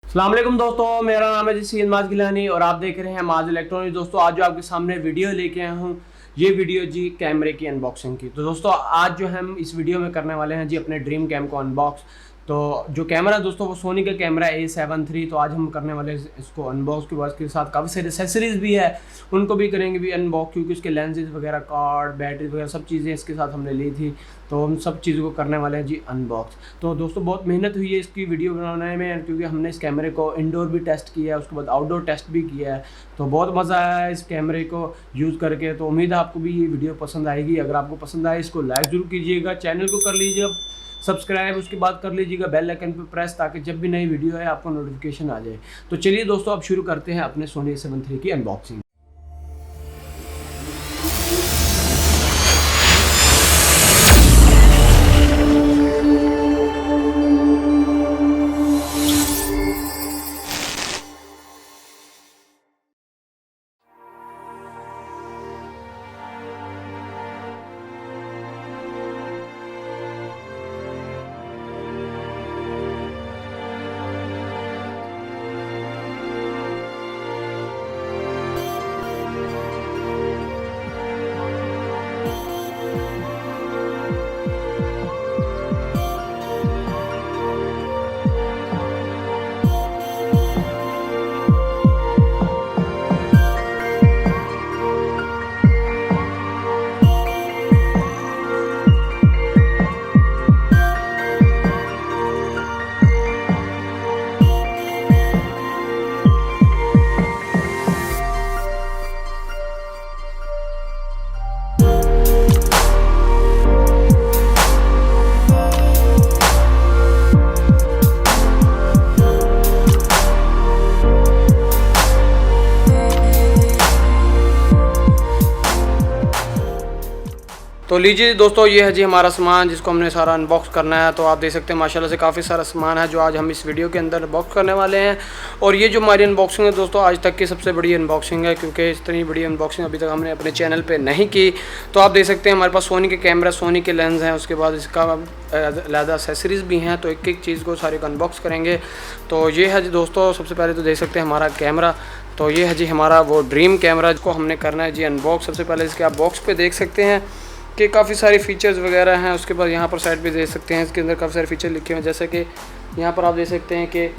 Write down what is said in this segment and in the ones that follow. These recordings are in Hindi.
अस्सलाम वालेकुम दोस्तों, मेरा नाम है जी सीन माज गिलानी और आप देख रहे हैं माज इलेक्ट्रॉनिक्स। दोस्तों आज जो आपके सामने वीडियो लेके आया हूँ, ये वीडियो जी कैमरे की अनबॉक्सिंग की। तो दोस्तों आज जो हम इस वीडियो में करने वाले हैं जी अपने ड्रीम कैम को अनबॉक्स। तो जो कैमरा दोस्तों वो सोनी का कैमरा है A73। तो आज हम करने वाले हैं इसको अनबॉक्स के बाद, के साथ काफ़ी सारे एक्सेसरीज भी है, उनको भी करेंगे भी अनबॉक्स, क्योंकि उसके लेंसेज वगैरह, कार्ड, बैटरी वगैरह सब चीज़ें इसके साथ हमने ली थी। तो हम सब चीज़ों को करने वाले हैं जी अनबॉक्स। तो दोस्तों बहुत मेहनत हुई है इसकी वीडियो बनाने में, क्योंकि हमने इस कैमरे को इंडोर भी टेस्ट किया है, उसके बाद आउटडोर टेस्ट भी किया है। तो बहुत मज़ा आया है इस कैमरे को यूज़ करके। तो उम्मीद है आपको भी ये वीडियो पसंद आएगी। अगर आपको पसंद आए इसको लाइक ज़रूर कीजिएगा, चैनल को कर लीजिएगा सब्सक्राइब, उसके बाद कर लीजिएगा बेल आइकन पर प्रेस, ताकि जब भी नई वीडियो है आपको नोटिफिकेशन आ जाए। तो चलिए दोस्तों अब शुरू करते हैं अपने सोनी A73 की अनबॉक्सिंग। तो लीजिए दोस्तों, ये है जी हमारा सामान जिसको हमने सारा अनबॉक्स करना है। तो आप देख सकते हैं माशाल्लाह से काफ़ी सारा सामान है जो आज हम इस वीडियो के अंदर अनबॉक्स करने वाले हैं। और ये जो हमारी अनबॉक्सिंग है दोस्तों आज तक की सबसे बड़ी अनबॉक्सिंग है, क्योंकि इतनी बड़ी अनबॉक्सिंग अभी तक हमने अपने चैनल पर नहीं की। तो आप देख सकते हैं हमारे पास सोनी के कैमरा, सोनी के लेंस हैं, उसके बाद इसका अलहदा एक्सेसरीज़ भी हैं। तो एक एक चीज़ को सारे को अनबॉक्स करेंगे। तो ये है जी दोस्तों, सबसे पहले तो देख सकते हैं हमारा कैमरा। तो ये है जी हमारा वो ड्रीम कैमरा जिसको हमने करना है जी अनबॉक्स। सबसे पहले इसके आप बॉक्स पे देख सकते हैं कि काफ़ी सारे फीचर्स वगैरह हैं। उसके बाद यहाँ पर साइड पे देख सकते हैं इसके अंदर काफ़ी सारे फीचर लिखे हुए हैं, जैसे कि यहाँ पर आप देख सकते हैं कि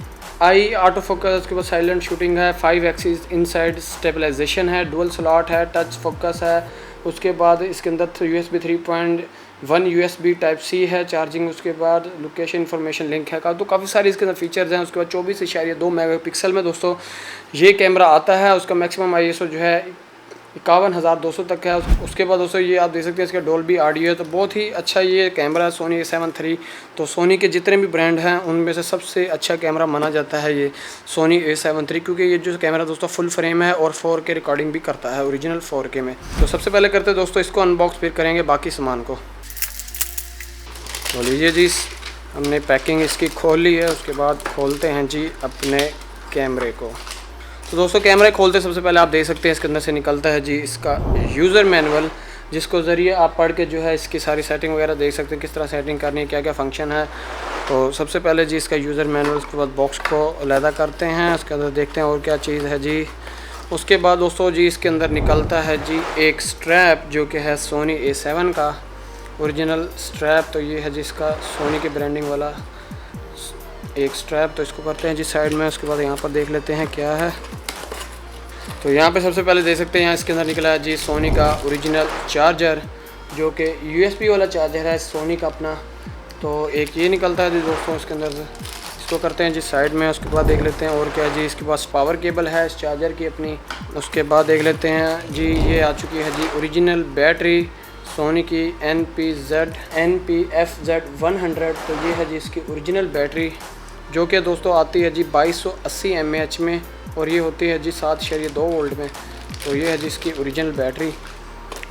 आई ऑटो फोकस, उसके बाद साइलेंट शूटिंग है, 5 एक्सिस इनसाइड स्टेबलाइजेशन है, डुअल स्लॉट है, टच फोकस है। उसके बाद इसके अंदर USB 3.1 USB Type-C है, चार्जिंग। उसके बाद लोकेशन इन्फॉर्मेशन लिंक है का। तो काफ़ी सारे इसके अंदर फीचर्स हैं। उसके बाद 24.2 मेगापिक्सल में दोस्तों ये कैमरा आता है। उसका मैक्सिमम ISO जो है 51,200 तक है। उसके बाद दोस्तों ये आप देख सकते हैं इसका डोल्बी ऑडियो है। तो बहुत ही अच्छा ये कैमरा है सोनी A73। तो सोनी के जितने भी ब्रांड हैं उनमें से सबसे अच्छा कैमरा माना जाता है ये सोनी A73, क्योंकि ये जो कैमरा दोस्तों फुल फ्रेम है और 4K रिकॉर्डिंग भी करता है, ओरिजिनल 4K में। तो सबसे पहले करते हैं दोस्तों इसको अनबॉक्स, फिर करेंगे बाकी सामान को। तो लीजिए जी, हमने पैकिंग इसकी खोल ली है। उसके बाद खोलते हैं जी अपने कैमरे को। तो दोस्तों कैमरा खोलते सबसे पहले आप देख सकते हैं इसके अंदर से निकलता है जी इसका यूज़र मैनुअल, जिसको ज़रिए आप पढ़ के जो है इसकी सारी सेटिंग वगैरह देख सकते हैं, किस तरह सेटिंग करनी है, क्या क्या फ़ंक्शन है। तो सबसे पहले जी इसका यूज़र मैनुअल, उसके बाद बॉक्स को अलहदा करते हैं। उसके अंदर देखते हैं और क्या चीज़ है जी। उसके बाद दोस्तों जी इसके अंदर निकलता है जी एक स्ट्रैप, जो कि है सोनी A7 का ओरिजिनल स्ट्रैप। तो ये है जी इसका सोनी के ब्रांडिंग वाला एक स्ट्रैप। तो इसको करते हैं जी साइड में। उसके बाद यहाँ पर देख लेते हैं क्या है। तो यहाँ पे सबसे पहले देख सकते हैं यहाँ इसके अंदर निकला है जी सोनी का ओरिजिनल चार्जर, जो कि USB वाला चार्जर है सोनी का अपना। तो एक ये निकलता है जी दोस्तों इसके अंदर से। इसको करते हैं जी साइड में। उसके बाद देख लेते हैं और क्या जी, इसके पास पावर केबल है इस चार्जर की अपनी। उसके बाद देख लेते हैं जी ये आ चुकी है जी ओरिजिनल बैटरी सोनी की NPFZ 100। तो ये है जी इसकी ओरिजिनल बैटरी, जो कि दोस्तों आती है जी 2280 mAh में, और ये होती है जी 7.2 वोल्ट में। तो ये है जी इसकी ओरिजिनल बैटरी।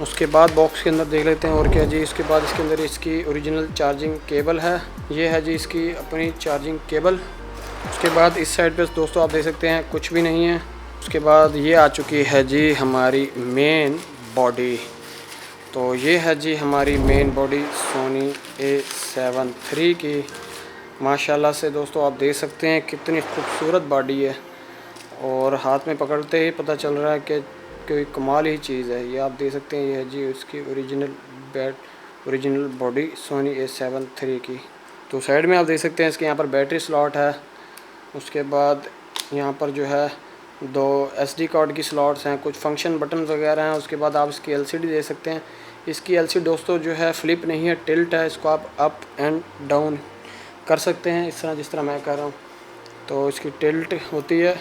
उसके बाद बॉक्स के अंदर देख लेते हैं और क्या जी। इसके बाद इसके अंदर इसकी ओरिजिनल चार्जिंग केबल है। ये है जी इसकी अपनी चार्जिंग केबल। उसके बाद इस साइड पे दोस्तों आप देख सकते हैं कुछ भी नहीं है। उसके बाद ये आ चुकी है जी हमारी मेन बॉडी। तो ये है जी हमारी मेन बॉडी सोनी A73 की। माशाल्लाह से दोस्तों आप देख सकते हैं कितनी खूबसूरत बॉडी है, और हाथ में पकड़ते ही पता चल रहा है कि कोई कमाल ही चीज़ है। ये आप देख सकते हैं, ये है जी उसकी original body Soni A7 III की। तो साइड में आप देख सकते हैं इसके यहाँ पर बैटरी स्लॉट है, उसके बाद यहाँ पर जो है 2 SD कार्ड की स्लॉट्स हैं, कुछ फंक्शन बटन वगैरह हैं। उसके बाद आप इसकी LCD दे सकते हैं। इसकी LCD दोस्तों जो है फ्लिप नहीं है, टिल्ट है, इसको आप अप एंड डाउन कर सकते हैं इस तरह जिस तरह मैं कर रहा हूँ। तो इसकी टिल्ट होती है।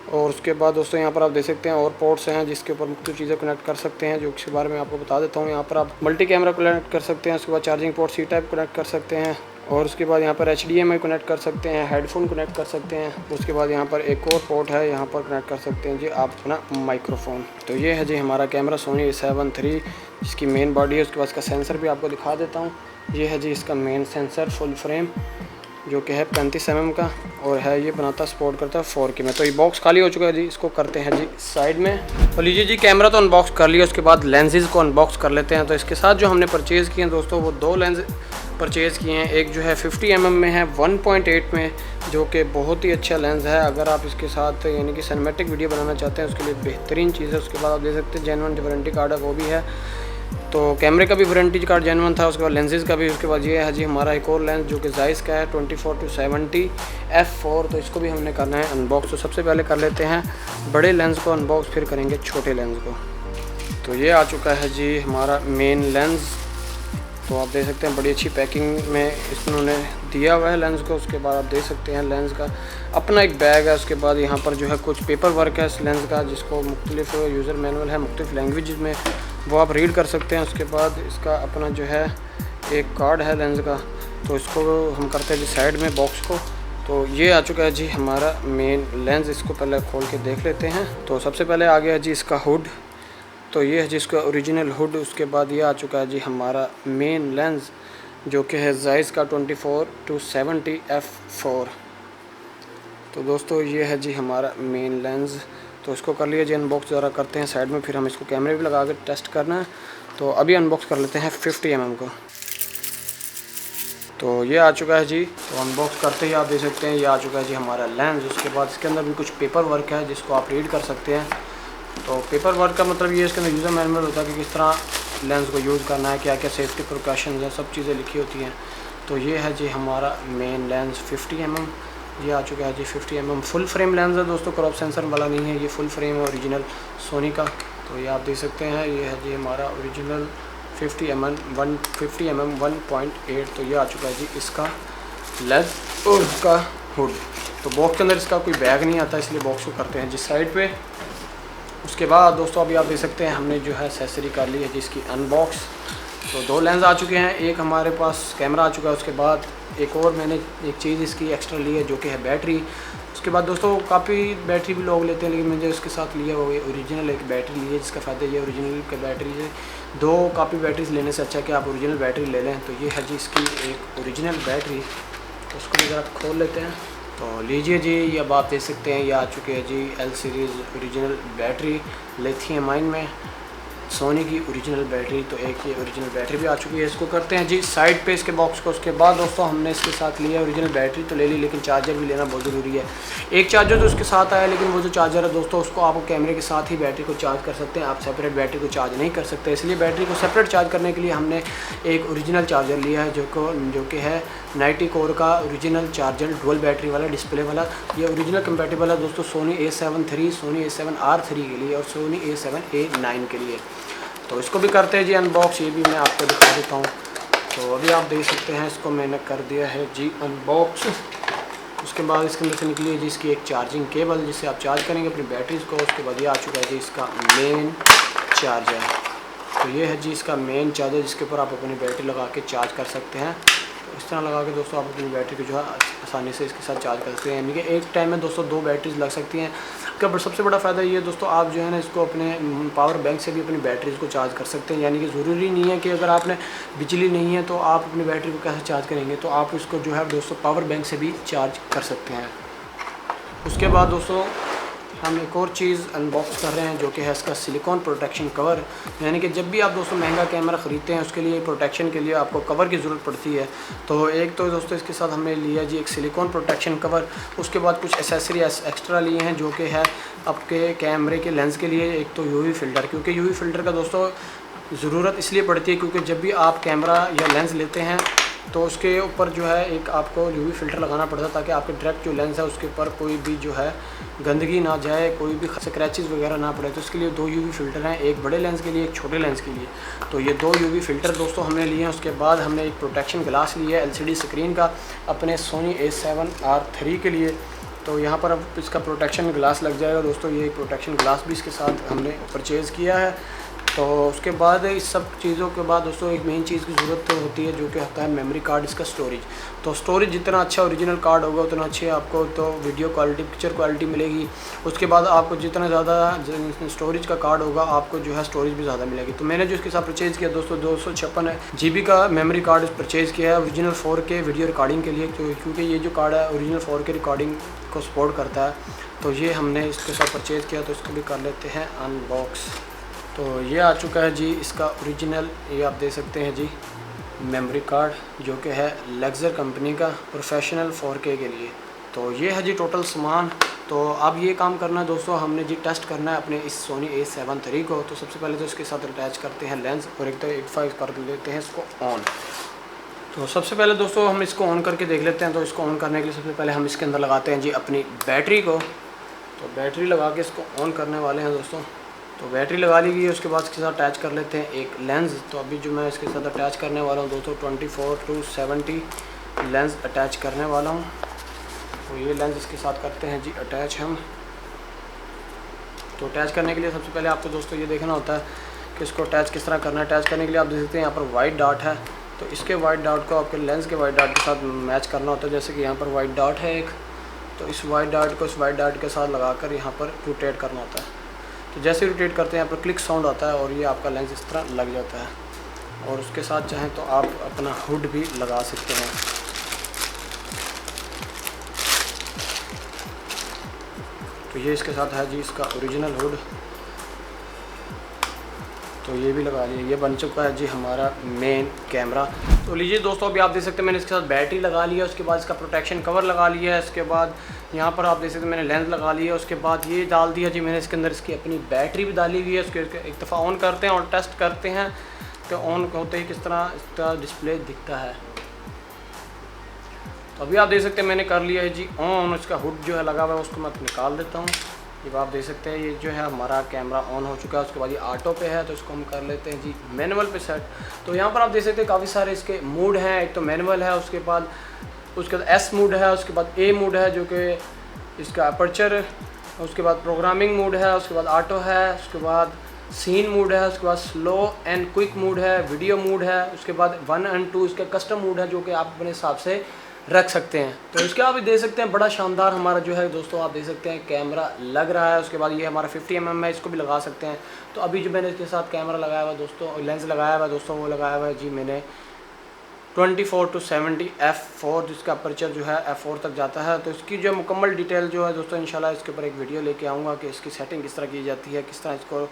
और उसके बाद दोस्तों यहाँ पर आप देख सकते हैं और पोर्ट्स हैं जिसके ऊपर मुख्तलिफ चीज़ें कनेक्ट कर सकते हैं, जो इसके बारे में आपको बता देता हूँ। यहाँ पर आप मल्टी कैमरा कनेक्ट कर सकते हैं, उसके बाद charging port C type connect कर सकते हैं, और उसके बाद यहाँ पर HDMI कनेक्ट कर सकते हैं, हेडफोन कनेक्ट कर सकते हैं। उसके बाद यहाँ पर एक और पोर्ट है, यहाँ पर कनेक्ट कर सकते हैं जी आप अपना माइक्रोफोन। तो ये है जी हमारा कैमरा सोनी A7 III जिसकी मेन बॉडी है। उसके बाद इसका सेंसर भी आपको दिखा देता हूँ। ये है जी इसका मेन सेंसर फुल फ्रेम, जो कि है 35 mm का, और है ये बनाता सपोर्ट करता है 4K में। तो ये बॉक्स खाली हो चुका है जी, इसको करते हैं जी साइड में। तो लीजिए जी कैमरा तो अनबॉक्स कर लिया, उसके बाद लेंसेज़ को अनबॉक्स कर लेते हैं। तो इसके साथ जो हमने परचेज़ किए हैं दोस्तों, वो 2 लेंस परचेज़ किए हैं। एक जो है 50 mm में है 1.8 में, जो कि बहुत ही अच्छा लेंस है। अगर आप इसके साथ यानी कि सिनेमैटिक वीडियो बनाना चाहते हैं उसके लिए बेहतरीन चीज़ है। उसके बाद आप देख सकते हैं जेन्युइन वारंटी कार्ड है, वो भी है। तो कैमरे का भी वारंटी कार्ड जेन्युइन था, उसके बाद लेंसेज का भी। उसके बाद ये है जी हमारा एक और लेंस जो कि जायज़ का है 24-70 f4। तो इसको भी हमने करना है अनबॉक्स। तो सबसे पहले कर लेते हैं बड़े लेंस को अनबॉक्स, फिर करेंगे छोटे लेंस को। तो ये आ चुका है जी हमारा मेन लेंस। तो आप देख सकते हैं बड़ी अच्छी पैकिंग में इन्होंने दिया हुआ है लेंस को। उसके बाद आप देख सकते हैं लेंस का अपना एक बैग है। उसके बाद यहाँ पर जो है कुछ पेपर वर्क है इस लेंस का, जिसको मुख्तलिफ यूज़र मैनुअल है मुख्तलिफ लैंग्वेज में, वो आप रीड कर सकते हैं। उसके बाद इसका अपना जो है एक कार्ड है लेंस का। तो इसको हम करते हैं जी साइड में बॉक्स को। तो ये आ चुका है जी हमारा मेन लेंस। इसको पहले खोल के देख लेते हैं। तो सबसे पहले आ गया जी इसका हुड। तो ये है जिसका ओरिजिनल हुड। उसके बाद ये आ चुका है जी हमारा मेन लेंस, जो कि है जायज़ का 24-70 f4। तो दोस्तों ये है जी हमारा मेन लेंस। तो इसको कर लिया जी अनबॉक्स, ज़रा करते हैं साइड में, फिर हम इसको कैमरे भी लगा के टेस्ट करना है। तो अभी अनबॉक्स कर लेते हैं 50 mm को। तो ये आ चुका है जी। तो अनबॉक्स करते ही आप देख सकते हैं ये आ चुका है जी हमारा लेंस। उसके बाद इसके अंदर भी कुछ पेपर वर्क है जिसको आप रीड कर सकते हैं। तो पेपर वर्क का मतलब ये इसके अंदर यूज़र मैनुअल होता है कि किस तरह लेंस को यूज़ करना है, क्या क्या सेफ्टी प्रिकॉशंस हैं, सब चीज़ें लिखी होती हैं। तो ये है जी हमारा मेन लेंस 50 mm। ये आ चुका है जी 50 mm फुल फ्रेम लेंस है दोस्तों, क्रॉप सेंसर वाला नहीं है, ये फुल फ्रेम है ओरिजिनल सोनी का। तो ये आप देख सकते हैं ये है जी हमारा ओरिजिनल 50 mm 1.8। तो ये आ चुका है जी इसका लेंस और इसका हुड। तो बॉक्स के अंदर इसका कोई बैग नहीं आता, इसलिए बॉक्स को करते हैं जिस साइड पे। उसके बाद दोस्तों अभी आप देख सकते हैं हमने जो है एक्सेसरी कर ली है जिसकी अनबॉक्स। तो 2 लेंस आ चुके हैं, एक हमारे पास कैमरा आ चुका है। उसके बाद एक और मैंने एक चीज़ इसकी एक्स्ट्रा ली है जो कि है बैटरी। उसके बाद दोस्तों काफ़ी बैटरी भी लोग लेते हैं, लेकिन मुझे उसके साथ लिया हुआ है ओरिजिनल एक बैटरी ली है, जिसका फ़ायदा ये ओरिजिनल की बैटरी से 2 काफ़ी बैटरीज लेने से अच्छा कि आप ओरिजिनल बैटरी ले लें। तो ये है जी इसकी एक ओरिजिनल बैटरी। तो उसको भी ज़रा खोल लेते हैं। तो लीजिए जी, ये अब आप देख सकते हैं ये आ चुके हैं जी L series original battery lithium ion में, सोनी की ओरिजिनल बैटरी। तो एक ये ओरिजिनल बैटरी भी आ चुकी है। इसको करते हैं जी साइड पे इसके बॉक्स को। उसके बाद दोस्तों हमने इसके साथ लिया ओरिजिनल बैटरी तो ले ली, लेकिन चार्जर भी लेना बहुत ज़रूरी है। एक चार्जर तो उसके साथ आया, लेकिन वो जो चार्जर है दोस्तों उसको आप कैमरे के साथ ही बैटरी को चार्ज कर सकते हैं, आप सेपरेट बैटरी को चार्ज नहीं कर सकते। इसलिए बैटरी को सेपरेट चार्ज करने के लिए हमने एक ओरिजिनल चार्जर लिया है जो कि है 90 कोर का ओरिजिनल चार्जर, डुअल बैटरी वाला, डिस्प्ले वाला। ये ओरिजिनल कंपैटिबल है दोस्तों Soni A7 III, Soni A7R3 के लिए और सोनी A7A9 के लिए। तो इसको भी करते हैं जी अनबॉक्स, ये भी मैं आपको दिखा देता हूँ। तो अभी आप देख सकते हैं इसको मैंने कर दिया है जी अनबॉक्स। उसके बाद इसके अंदर से निकली है जी इसकी एक चार्जिंग केबल जिससे आप चार्ज करेंगे अपनी बैटरीज़ को। उसके बाद ये आ चुका है जी इसका मेन चार्जर। तो ये है जी इसका मेन चार्जर जिसके ऊपर आप अपनी बैटरी लगा के चार्ज कर सकते हैं। तो इस तरह लगा के दोस्तों आप अपनी बैटरी को जो है आसानी से इसके साथ चार्ज कर सकते हैं। यानी कि एक टाइम में दोस्तों 2 बैटरीज लग सकती हैं। इसका सबसे बड़ा फ़ायदा ये है दोस्तों, आप जो है ना इसको अपने पावर बैंक से भी अपनी बैटरीज़ को चार्ज कर सकते हैं। यानी कि ज़रूरी नहीं है कि अगर आपने बिजली नहीं है तो आप अपनी बैटरी को कैसे चार्ज करेंगे, तो आप इसको जो है दोस्तों पावर बैंक से भी चार्ज कर सकते हैं। उसके बाद दोस्तों हम एक और चीज़ अनबॉक्स कर रहे हैं जो कि है इसका सिलिकॉन प्रोटेक्शन कवर। यानी कि जब भी आप दोस्तों महंगा कैमरा ख़रीदते हैं उसके लिए प्रोटेक्शन के लिए आपको कवर की ज़रूरत पड़ती है। तो एक तो दोस्तों इसके साथ हमने लिया जी एक सिलिकॉन प्रोटेक्शन कवर। उसके बाद कुछ एसेसरी एक्स्ट्रा लिए हैं जो कि है आपके कैमरे के लेंस के लिए। एक तो यूवी फ़िल्टर, क्योंकि यूवी फ़िल्टर का दोस्तों ज़रूरत इसलिए पड़ती है क्योंकि जब भी आप कैमरा या लेंस लेते हैं तो उसके ऊपर जो है एक आपको यूवी फ़िल्टर लगाना पड़ता है ताकि आपके डायरेक्ट जो लेंस है उसके ऊपर कोई भी जो है गंदगी ना जाए, कोई भी स्क्रैचेस वगैरह ना पड़े। तो इसके लिए 2 यूवी फ़िल्टर हैं, एक बड़े लेंस के लिए, एक छोटे लेंस के लिए। तो ये 2 यूवी फ़िल्टर दोस्तों हमने लिए हैं। उसके बाद हमने एक प्रोटेक्शन ग्लास लिया है LCD स्क्रीन का अपने सोनी A7R III के लिए। तो यहाँ पर अब इसका प्रोटेक्शन ग्लास लग जाएगा दोस्तों। ये प्रोटेक्शन ग्लास भी इसके साथ हमने परचेज़ किया है। तो उसके बाद इस सब चीज़ों के बाद दोस्तों एक मेन चीज़ की ज़रूरत होती है जो कि होता है मेमोरी कार्ड, इसका स्टोरेज। तो स्टोरेज जितना अच्छा ओरिजिनल कार्ड होगा उतना अच्छी आपको तो वीडियो क्वालिटी, पिक्चर क्वालिटी मिलेगी। उसके बाद आपको जितना ज़्यादा स्टोरेज का कार्ड होगा आपको जो है स्टोरेज भी ज़्यादा मिलेगी। तो मैंने जो इसके साथ परचेज़ किया दोस्तों 256 GB का मेमोरी कार्ड परचेज़ किया है ओरिजिनल 4K वीडियो रिकॉर्डिंग के लिए, क्योंकि ये जो कार्ड है ओरिजिनल 4K रिकॉर्डिंग को सपोर्ट करता है। तो ये हमने इसके साथ परचेज़ किया। तो इसको भी कर लेते हैं अनबॉक्स। तो ये आ चुका है जी इसका ओरिजिनल, ये आप देख सकते हैं जी मेमोरी कार्ड जो कि है लेक्सर कंपनी का प्रोफेशनल 4K के लिए। तो ये है जी टोटल सामान। तो अब ये काम करना है दोस्तों, हमने जी टेस्ट करना है अपने इस सोनी A7 III को। तो सबसे पहले तो इसके साथ अटैच करते हैं लेंस और एक तो 85 कर लेते हैं इसको ऑन। तो सबसे पहले दोस्तों हम इसको ऑन करके देख लेते हैं। तो इसको ऑन करने के लिए सबसे पहले हम इसके अंदर लगाते हैं जी अपनी बैटरी को। तो बैटरी लगा के इसको ऑन करने वाले हैं दोस्तों। तो बैटरी लगा ली गई है। उसके बाद इसके साथ अटैच कर लेते हैं एक लेंस। तो अभी जो मैं इसके साथ अटैच करने वाला हूँ दोस्तों 24-70 लेंस अटैच करने वाला हूँ। तो ये लेंस इसके साथ करते हैं जी अटैच हम। तो अटैच करने के लिए सबसे पहले आपको दोस्तों ये देखना होता है कि इसको अटैच किस तरह करना है। अटैच करने के लिए आप देख सकते हैं यहाँ पर वाइट डॉट है। तो इसके वाइट डॉट को आपके लेंस के वाइट डॉट के साथ मैच करना होता है। जैसे कि यहाँ पर वाइट डॉट है एक, तो इस वाइट डॉट को इस वाइट डॉट के साथ लगाकर यहाँ पर रोटेट करना होता है। तो जैसे रोटेट करते हैं यहाँ पर क्लिक साउंड आता है और ये आपका लेंस इस तरह लग जाता है। और उसके साथ चाहें तो आप अपना हुड भी लगा सकते हैं। तो ये इसके साथ है जी इसका ओरिजिनल हुड। तो ये भी लगा लिया। ये बन चुका है जी हमारा मेन कैमरा। तो लीजिए दोस्तों अभी आप देख सकते हैं मैंने इसके साथ बैटरी लगा ली है। उसके बाद इसका प्रोटेक्शन कवर लगा लिया है। इसके बाद यहाँ पर आप देख सकते हैं मैंने लेंस लगा लिया है। उसके बाद ये डाल दिया जी मैंने इसके अंदर इसकी अपनी बैटरी भी डाली हुई है। उसके एक दफ़ा ऑन करते हैं और टेस्ट करते हैं कि ऑन होते ही किस तरह इसका डिस्प्ले दिखता है। तो अभी आप देख सकते हैं मैंने कर लिया है जी ऑन। इसका हुड जो है लगा हुआ है उसको मैं निकाल देता हूँ। ये आप देख सकते हैं ये जो है हमारा कैमरा ऑन हो चुका है। उसके बाद ये ऑटो पे है तो इसको हम कर लेते हैं जी मैनुअल पे सेट। तो यहाँ पर आप देख सकते हैं काफ़ी सारे इसके मूड हैं। एक तो मैनुअल है, उसके बाद S मूड है, उसके बाद A मूड है जो कि इसका अपर्चर, उसके बाद प्रोग्रामिंग मूड है, उसके बाद ऑटो है, उसके बाद सीन मूड है, उसके बाद स्लो एंड क्विक मूड है, वीडियो मूड है, उसके बाद 1 और 2 इसका कस्टम मूड है जो कि आप अपने हिसाब से रख सकते हैं। तो इसके आप देख सकते हैं बड़ा शानदार हमारा जो है दोस्तों आप देख सकते हैं कैमरा लग रहा है। उसके बाद ये हमारा 50 mm है, इसको भी लगा सकते हैं। तो अभी जो मैंने इसके साथ कैमरा लगाया हुआ दोस्तों, लेंस लगाया हुआ दोस्तों, वो लगाया हुआ है जी मैंने 24-70 f4 जिसका अपर्चर जो है f4 तक जाता है। तो इसकी जो मुकम्मल डिटेल जो है दोस्तों इंशाल्लाह इसके ऊपर एक वीडियो लेके आऊँगा कि इसकी सेटिंग किस तरह की जाती है, किस तरह इसको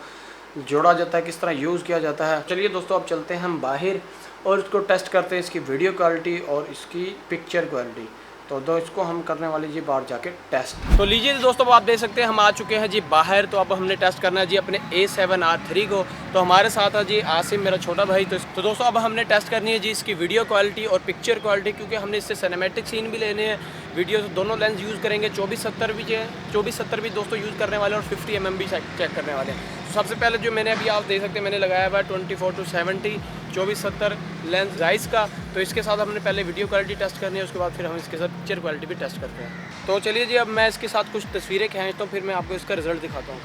जोड़ा जाता है, किस तरह यूज़ किया जाता है। चलिए दोस्तों अब चलते हैं हम बाहर और इसको टेस्ट करते हैं इसकी वीडियो क्वालिटी और इसकी पिक्चर क्वालिटी। तो दो इसको हम करने वाले जी बाहर जाके टेस्ट। तो लीजिए दोस्तों आप देख सकते हैं हम आ चुके हैं जी बाहर। तो अब हमने टेस्ट करना है जी अपने A7R III को। तो हमारे साथ है जी आसिम मेरा छोटा भाई। तो दोस्तों अब हमने टेस्ट करनी है जी इसकी वीडियो क्वालिटी और पिक्चर क्वालिटी, क्योंकि हमने इससे सिनेमैटिक सीन भी लेने हैं, वीडियो दोनों लेंस यूज़ करेंगे। 24-70 भी दोस्तों यूज़ करने वाले और 50 mm भी चेक करने वाले हैं। सबसे पहले जो मैंने अभी आप देख सकते हैं मैंने लगाया हुआ है 24-70 24-70 लेंस राइस का। तो इसके साथ हमने पहले वीडियो क्वालिटी टेस्ट करनी है, उसके बाद फिर हम इसके साथ पिक्चर क्वालिटी भी टेस्ट करते हैं। तो चलिए जी अब मैं इसके साथ कुछ तस्वीरें खींचता हूँ, फिर मैं आपको इसका रिज़ल्ट दिखाता हूँ।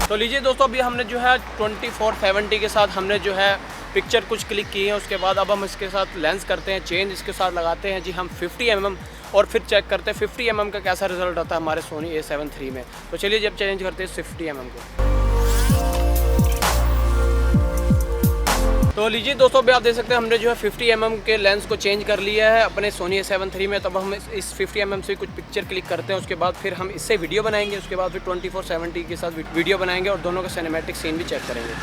तो लीजिए दोस्तों अभी हमने जो है 24-70 के साथ हमने जो है पिक्चर कुछ क्लिक की है। उसके बाद अब हम इसके साथ लेंस करते हैं चेंज, इसके साथ लगाते हैं जी हम 50 mm और फिर चेक करते हैं 50 mm का कैसा रिजल्ट आता है हमारे सोनी A7 III में। तो चलिए जब चेंज करते हैं 50 mm को। तो लीजिए दोस्तों, अभी आप देख सकते हैं हमने जो है 50 mm के लेंस को चेंज कर लिया है अपने सोनी A7 III में। तब हम इस 50 mm से कुछ पिक्चर क्लिक करते हैं, उसके बाद फिर हम इससे वीडियो बनाएंगे, उसके बाद फिर 2470 के साथ वीडियो बनाएंगे और दोनों का सिनेमैटिक सीन भी चेक करेंगे।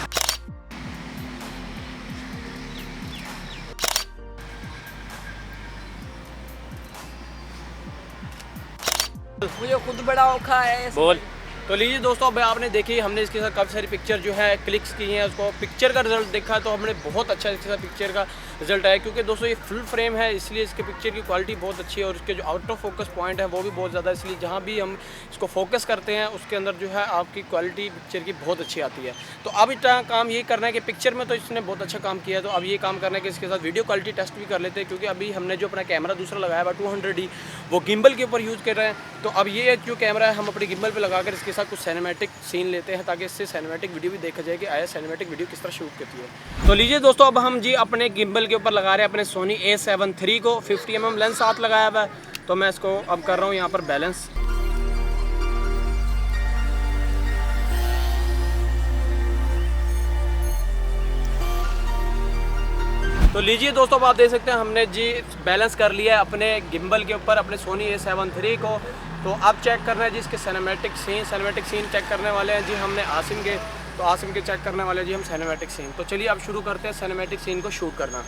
मुझे खुद बड़ा औखा है। बोल। तो लीजिए दोस्तों, अब आपने देखी हमने इसके साथ काफ़ी सारी पिक्चर जो है क्लिक्स की हैं, उसको पिक्चर का रिजल्ट देखा तो हमने बहुत अच्छा इसके साथ पिक्चर का रिजल्ट आया, क्योंकि दोस्तों ये फुल फ्रेम है इसलिए इसके पिक्चर की क्वालिटी बहुत अच्छी है और उसके जो आउट ऑफ फोकस पॉइंट है वो भी बहुत ज़्यादा, इसलिए जहाँ भी हम इसको फोकस करते हैं उसके अंदर जो है आपकी क्वालिटी पिक्चर की बहुत अच्छी आती है। तो अब इतना काम ये करना है कि पिक्चर में तो इसने बहुत अच्छा काम किया है, तो अब ये काम करना है कि इसके साथ वीडियो क्वालिटी टेस्ट भी कर लेते हैं, क्योंकि अभी हमने जो अपना कैमरा दूसरा लगाया हुआ 200D वो गिम्बल के ऊपर यूज़ कर रहे हैं। तो अब ये जो कैमरा है हम अपने गिम्बल पर लगाकर इसके साथ कुछ सिनेमैटिक सीन लेते हैं, ताकि इससे सिनेमैटिक वीडियो भी देखा जाए कि आया सिनेमैटिक वीडियो किस तरह शूट करती है। तो लीजिए दोस्तों, अब हम जी अपने गिम्बल के ऊपर लगा रहे हैं अपने सोनी A7 III को। 50 mm लेंस साथ लगाया हुआ है, तो मैं इसको अब कर रहा हूँ यहाँ पर बैलेंस। तो लीजिए दोस्तों, अब आप देख सकते हैं हमने जी बैलेंस कर लिया है अपने गिम्बल के ऊपर अपने सोनी A7 III को। तो अब चेक करना है जी इसके सिनेमैटिक सीन चेक करने वाले हैं जी हमने आसिम के। तो आसिम के चेक करने वाले जी हम सिनेमैटिक सीन। तो चलिए अब शुरू करते हैं सिनेमैटिक सीन को शूट करना।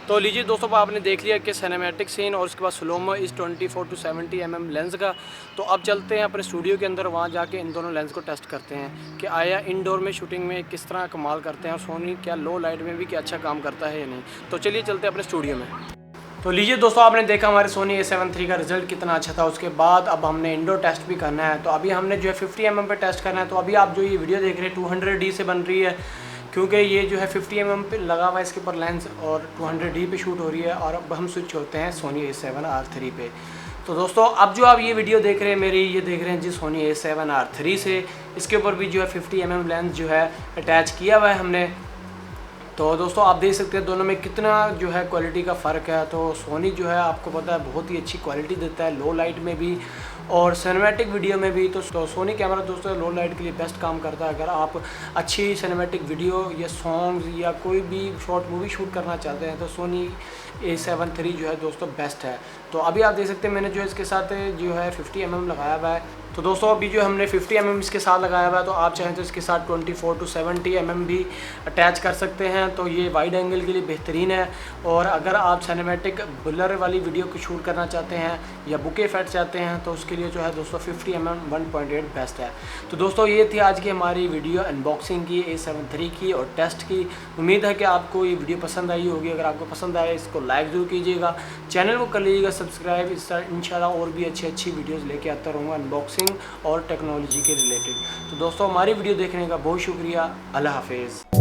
तो लीजिए दोस्तों, आपने देख लिया कि सिनेमैटिक सीन और उसके बाद स्लोमो इस 24 to 70 mm लेंस का। तो अब चलते हैं अपने स्टूडियो के अंदर, वहाँ जाके इन दोनों लेंस को टेस्ट करते हैं कि आया इंडोर में शूटिंग में किस तरह कमाल करते हैं और सोनी क्या लो लाइट में भी क्या अच्छा काम करता है या नहीं। तो चलिए चलते हैं अपने स्टूडियो में। तो लीजिए दोस्तों, आपने देखा हमारे सोनी A7 III का रिजल्ट कितना अच्छा था। उसके बाद अब हमने इंडोर टेस्ट भी करना है। तो अभी हमने जो है 50 mm पे टेस्ट करना है। तो अभी आप जो ये वीडियो देख रहे हैं 200D से बन रही है, क्योंकि ये जो है 50 mm पे लगा हुआ है इसके ऊपर लेंस और 200D पे शूट हो रही है। और अब हम स्विच होते हैं सोनी A7R III पे। तो दोस्तों, अब जो आप ये वीडियो देख रहे हैं मेरी, ये देख रहे हैं जी सोनी A7R III से। इसके ऊपर भी जो है 50 mm लेंस जो है अटैच किया हुआ है हमने। तो दोस्तों, आप देख सकते हैं दोनों में कितना जो है क्वालिटी का फ़र्क है। तो सोनी जो है आपको पता है बहुत ही अच्छी क्वालिटी देता है लो लाइट में भी और सिनेमैटिक वीडियो में भी। तो सोनी कैमरा दोस्तों लो लाइट के लिए बेस्ट काम करता है। अगर आप अच्छी सिनेमैटिक वीडियो या सॉन्ग्स या कोई भी शॉर्ट मूवी शूट करना चाहते हैं तो सोनी A7 III जो है दोस्तों बेस्ट है। तो अभी आप देख सकते हैं मैंने जो इसके साथ जो है 50 mm लगाया हुआ है। तो दोस्तों, अभी जो हमने 50 mm इसके साथ लगाया हुआ है, तो आप चाहें तो इसके साथ 24 to 70 mm भी अटैच कर सकते हैं। तो ये वाइड एंगल के लिए बेहतरीन है। और अगर आप सिनेमैटिक ब्लर वाली वीडियो को शूट करना चाहते हैं या बुके इफेक्ट चाहते हैं तो उसके लिए जो है दोस्तों 50 mm 1.8 बेस्ट है। तो दोस्तों, ये थी आज की हमारी वीडियो अनबॉक्सिंग की A7 III की और टेस्ट की। उम्मीद है कि आपको ये वीडियो पसंद आई होगी। अगर आपको पसंद आए इसको लाइक ज़रूर कीजिएगा, चैनल को कर लीजिएगा सब्सक्राइब। इस तरह इंशाल्लाह और भी अच्छी वीडियोस लेके आता रहूँगा अनबॉक्सिंग और टेक्नोलॉजी के रिलेटेड। तो दोस्तों, हमारी वीडियो देखने का बहुत शुक्रिया। अल्लाह हाफिज़।